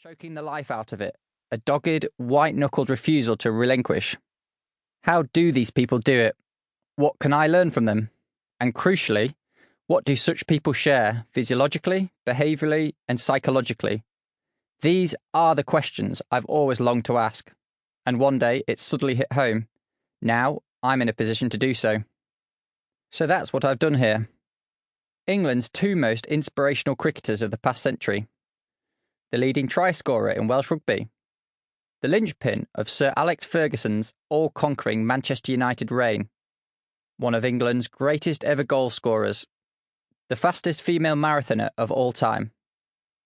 choking the life out of it, a dogged, white-knuckled refusal to relinquish. How do these people do it? What can I learn from them? And crucially, what do such people share physiologically, behaviourally, and psychologically? These are the questions I've always longed to ask, and one day it suddenly hit home. Now I'm in a position to do so. So that's what I've done here. England's two most inspirational cricketers of the past century. The leading try scorer in Welsh rugby. The linchpin of Sir Alex Ferguson's all-conquering Manchester United reign. One of England's greatest ever goal scorers. The fastest female marathoner of all time.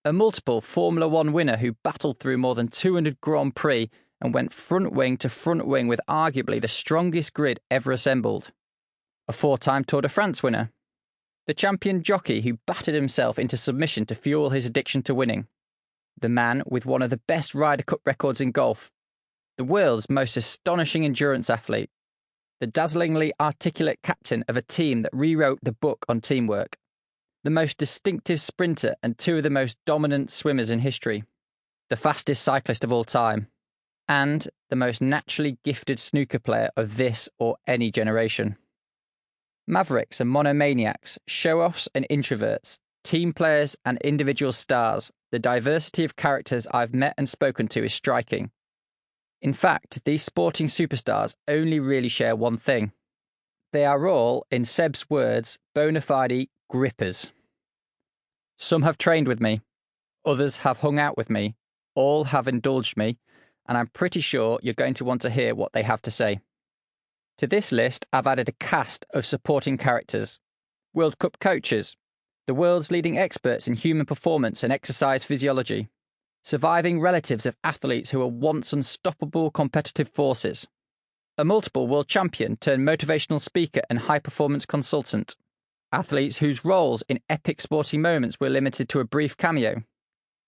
A multiple Formula One winner who battled through more than 200 Grand Prix and went front wing to front wing with arguably the strongest grid ever assembled. A four-time Tour de France winner. The champion jockey who battered himself into submission to fuel his addiction to winning. The man with one of the best Ryder Cup records in golf. The world's most astonishing endurance athlete. The dazzlingly articulate captain of a team that rewrote the book on teamwork. The most distinctive sprinter and two of the most dominant swimmers in history. The fastest cyclist of all time. And the most naturally gifted snooker player of this or any generation. Mavericks and monomaniacs, show-offs and introverts, team players and individual stars, the diversity of characters I've met and spoken to is striking. In fact, these sporting superstars only really share one thing. They are all, in Seb's words, bona fide grippers. Some have trained with me, others have hung out with me, all have indulged me, and I'm pretty sure you're going to want to hear what they have to say. To this list, I've added a cast of supporting characters. World Cup coaches, the world's leading experts in human performance and exercise physiology, surviving relatives of athletes who were once unstoppable competitive forces, a multiple world champion turned motivational speaker and high-performance consultant, athletes whose roles in epic sporting moments were limited to a brief cameo,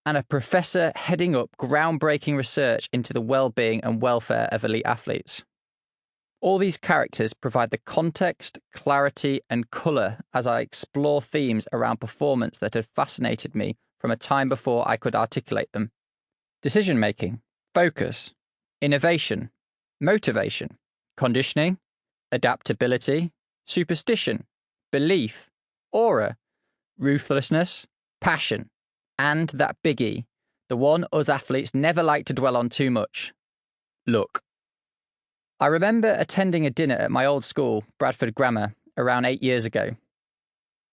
and a professor heading up groundbreaking research into the well-being and welfare of elite athletes. All these characters provide the context, clarity, and colour as I explore themes around performance that had fascinated me from a time before I could articulate them. Decision-making, focus, innovation, motivation, conditioning, adaptability, superstition, belief, aura, ruthlessness, passion, and that biggie, the one us athletes never like to dwell on too much. Look. I remember attending a dinner at my old school, Bradford Grammar, around 8 years ago.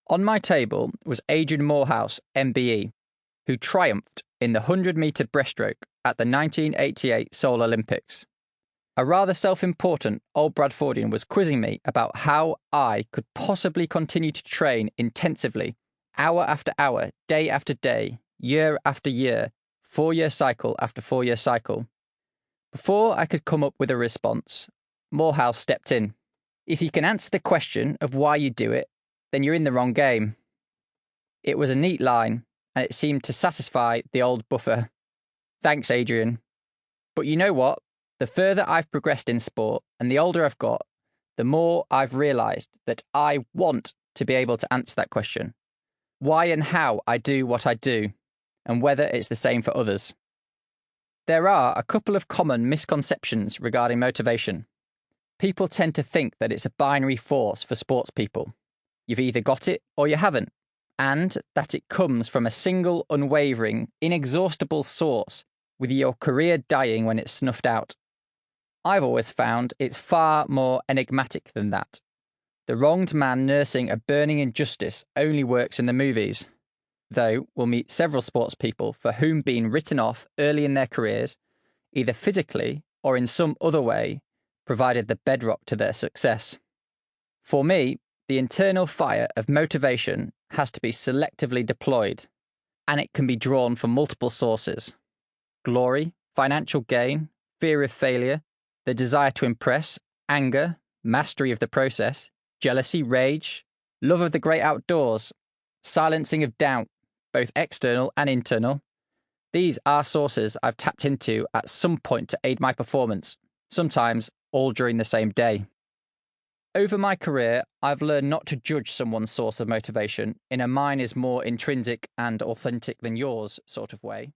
On my table was Adrian Morehouse, MBE, who triumphed in the 100-metre breaststroke at the 1988 Seoul Olympics. A rather self-important old Bradfordian was quizzing me about how I could possibly continue to train intensively, hour after hour, day after day, year after year, 4-year cycle after 4-year cycle. Before I could come up with a response, Morehouse stepped in. If you can answer the question of why you do it, then you're in the wrong game. It was a neat line, and it seemed to satisfy the old buffer. Thanks, Adrian. But you know what? The further I've progressed in sport, and the older I've got, the more I've realised that I want to be able to answer that question. Why and how I do what I do, and whether it's the same for others. There are a couple of common misconceptions regarding motivation. People tend to think that it's a binary force for sports people. You've either got it or you haven't, and that it comes from a single, unwavering, inexhaustible source, with your career dying when it's snuffed out. I've always found it's far more enigmatic than that. The wronged man nursing a burning injustice only works in the movies. Though we'll meet several sports people for whom being written off early in their careers, either physically or in some other way, provided the bedrock to their success. For me, the internal fire of motivation has to be selectively deployed, and it can be drawn from multiple sources. Glory, financial gain, fear of failure, the desire to impress, anger, mastery of the process, jealousy, rage, love of the great outdoors, silencing of doubt, both external and internal. These are sources I've tapped into at some point to aid my performance, sometimes all during the same day. Over my career, I've learned not to judge someone's source of motivation in a mine is more intrinsic and authentic than yours sort of way,